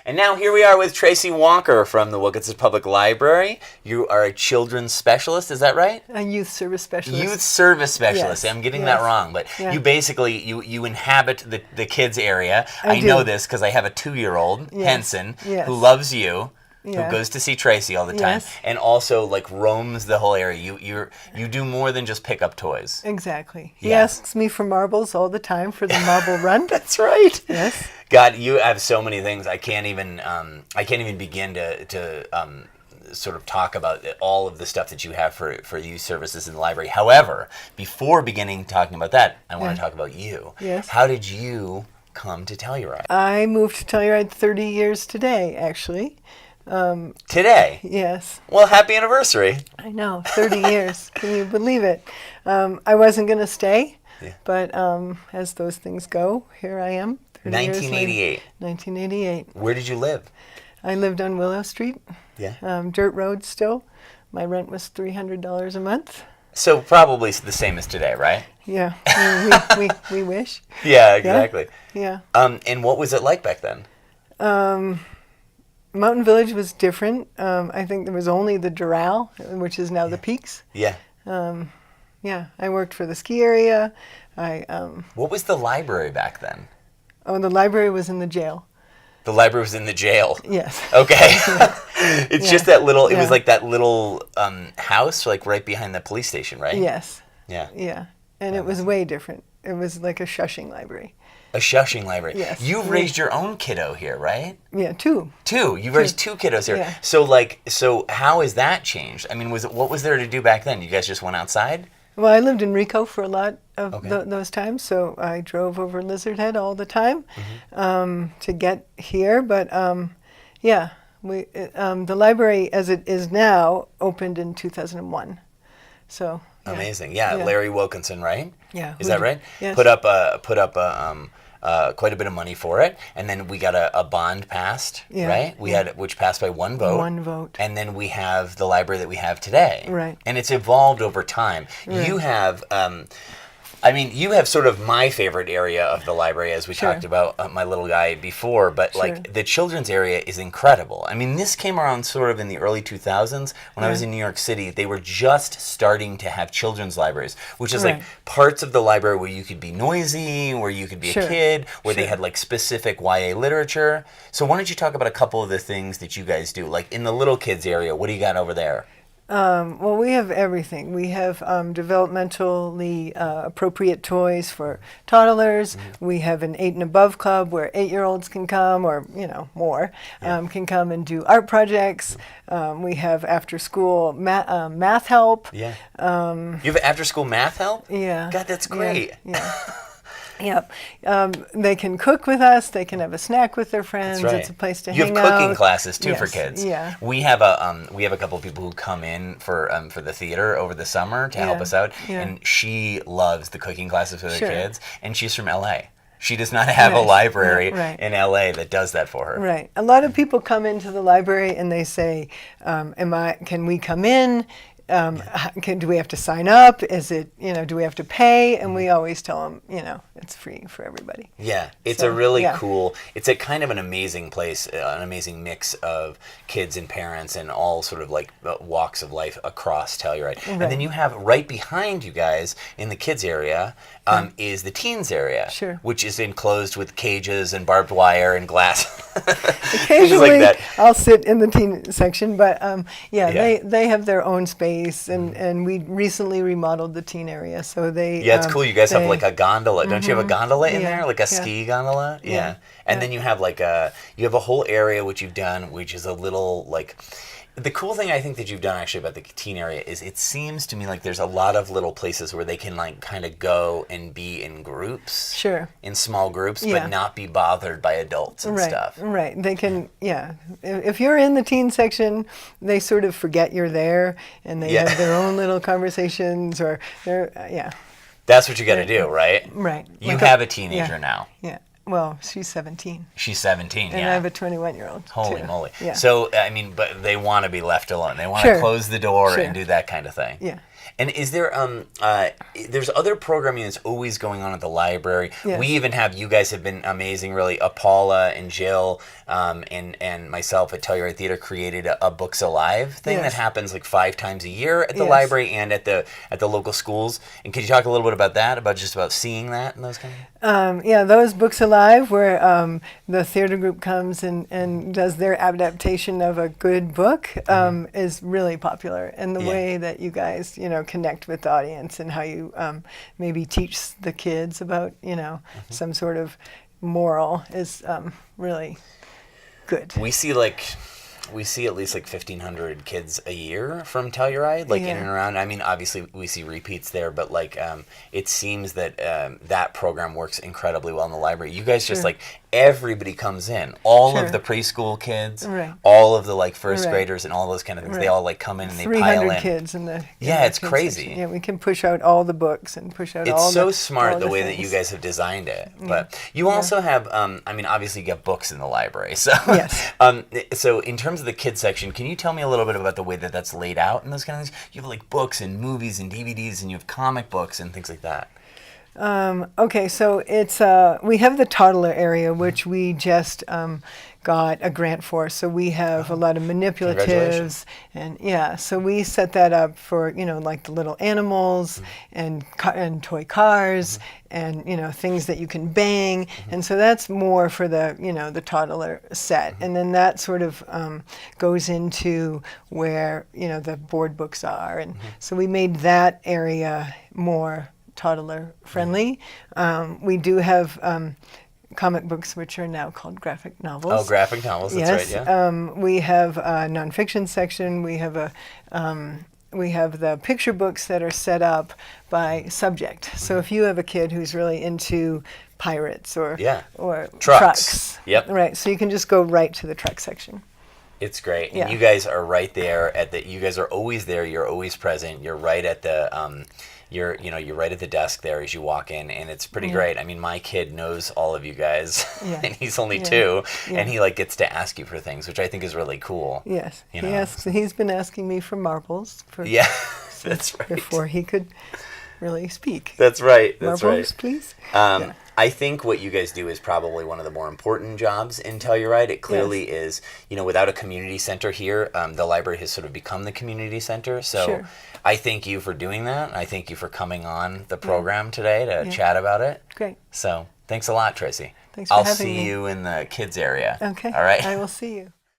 And now here we are with Tracy Walker from the Wilkinson Public Library. You are a children's specialist, is that right? A youth service specialist. Youth service specialist. Yes. I'm getting that wrong, but you basically, you inhabit the kids area. I know this because I have a 2-year-old, Henson, who loves you. Who goes to see Tracy all the time, and also like roams the whole area. You do more than just pick up toys. Exactly. He asks me for marbles all the time for the marble run. That's right. Yes. God, you have so many things. I can't even begin to sort of talk about all of the stuff that you have for youth services in the library. However, before beginning talking about that, I want to talk about you. Yes. How did you come to Telluride? I moved to Telluride 30 years today, actually. Today? Yes. Well, happy anniversary. I know, 30 years. Can you believe it? I wasn't going to stay, but as those things go, here I am. 1988. 1988. Where did you live? I lived on Willow Street. Yeah. Dirt road still. My rent was $300 a month. So probably the same as today, right? Yeah. We wish. Yeah, exactly. Yeah. And what was it like back then? Mountain Village was different. I think there was only the Doral, which is now the Peaks. Yeah. I worked for the ski area. What was the library back then? Oh, the library was in the jail. The library was in the jail? Yes. Okay. It's just that little, it was like that little house like right behind the police station, right? Yes. Yeah. Yeah. And it was way different. It was like a shushing library. A shushing library. Yes. You've raised your own kiddo here, right? Yeah, two. You've raised two kiddos here. Yeah. So how has that changed? I mean, what was there to do back then? You guys just went outside? Well, I lived in Rico for a lot of those times, so I drove over Lizard Head all the time to get here. But the library, as it is now, opened in 2001. So amazing. Yeah, Larry Wilkinson, right? Yeah. Is that right? Yes. Put up quite a bit of money for it, and then we got a bond passed, right? We had which passed by one vote. One vote. And then we have the library that we have today. Right. And it's evolved over time. Right. You have you have sort of my favorite area of the library, as we talked about my little guy before, but like the children's area is incredible. I mean, this came around sort of in the early 2000s when I was in New York City. They were just starting to have children's libraries, which is like parts of the library where you could be noisy, where you could be a kid, where they had like specific YA literature. So why don't you talk about a couple of the things that you guys do? Like in the little kids area, what do you got over there? Well, we have everything. We have developmentally appropriate toys for toddlers. We have an 8 and above club where 8-year-olds can come, or more, can come and do art projects. We have after school math help. Yeah. You have after school math help? Yeah. God, that's great. Yeah. Yep. They can cook with us. They can have a snack with their friends. That's right. It's a place to you hang out. You have cooking classes too for kids. Yeah. We have a couple of people who come in for the theater over the summer to help us out, and she loves the cooking classes for their kids. And she's from LA. She does not have a library in LA that does that for her. Right. A lot of people come into the library and they say, "Can we come in? Do we have to sign up? Is it, do we have to pay?" And we always tell them, it's free for everybody. Yeah, it's a really cool, it's a kind of an amazing place, an amazing mix of kids and parents and all sort of like walks of life across Telluride. Right. And then you have right behind you guys in the kids area is the teens area, which is enclosed with cages and barbed wire and glass. Occasionally, like I'll sit in the teen section, but they have their own space, and we recently remodeled the teen area, so they. Yeah, it's cool. You guys have like a gondola. Don't you have a gondola in there, like a ski gondola? Yeah. And then you have like a whole area which you've done, which is a little like. The cool thing I think that you've done actually about the teen area is it seems to me like there's a lot of little places where they can like kind of go and be in groups. Sure. In small groups, but not be bothered by adults and stuff. Right. They can, If you're in the teen section, they sort of forget you're there and they have their own little conversations or That's what you got to do, right? Right. You have a teenager now. Yeah. Well, she's 17. She's 17, and I have a 21-year-old. Holy moly. Yeah. So, I mean, but they want to be left alone. They want to close the door and do that kind of thing. Yeah. And is there there's other programming that's always going on at the library. Yes. We even have, you guys have been amazing, really. Paula and Jill and myself at Telluride Theater created a Books Alive thing Yes. that happens like 5 times a year at the Yes. library and at the local schools. And could you talk a little bit about that, about seeing that and those kind of things? Yeah, those Books Alive, where the theater group comes and does their adaptation of a good book, is really popular. And the way that you guys, connect with the audience and how you maybe teach the kids about, some sort of moral is really good. We see at least like 1,500 kids a year from Telluride, in and around. I mean, obviously we see repeats there, but it seems that that program works incredibly well in the library. You guys just everybody comes in, all of the preschool kids, all of the first graders, and all those kind of things. They all come in and they pile in. 300 kids in the it's kids crazy. section. Yeah, we can push out all the books and push out all It's the so smart the way that things. you guys have designed it. But you also have, obviously you get books in the library. So, Yes. So in terms of the kids section, can you tell me a little bit about the way that that's laid out and those kind of things? You have books and movies and DVDs, and you have comic books and things like that. Okay, so it's we have the toddler area, which we just got a grant for. So we have a lot of manipulatives, and so we set that up for the little animals and toy cars and things that you can bang, and so that's more for the the toddler set, and then that sort of goes into where the board books are, and so we made that area more toddler friendly. We do have comic books, which are now called graphic novels. Oh, graphic novels, that's yes. right, yeah. We have a nonfiction section. We have the picture books that are set up by subject. So if you have a kid who's really into pirates or trucks. Yep. Right, so you can just go right to the truck section. It's great. And you guys are right there you guys are always there, you're always present, you're right at the you're right at the desk there as you walk in, and it's pretty great. I mean, my kid knows all of you guys, and he's only 2, and he gets to ask you for things, which I think is really cool. Yes, he's been asking me for marbles. That's right. Before he could really speak. That's right. Marbles, please. I think what you guys do is probably one of the more important jobs in Telluride. It clearly is, without a community center here, the library has sort of become the community center. So I thank you for doing that. I thank you for coming on the program today to chat about it. Great. So thanks a lot, Tracy. Thanks for having me. I'll see you in the kids area. Okay. All right. I will see you.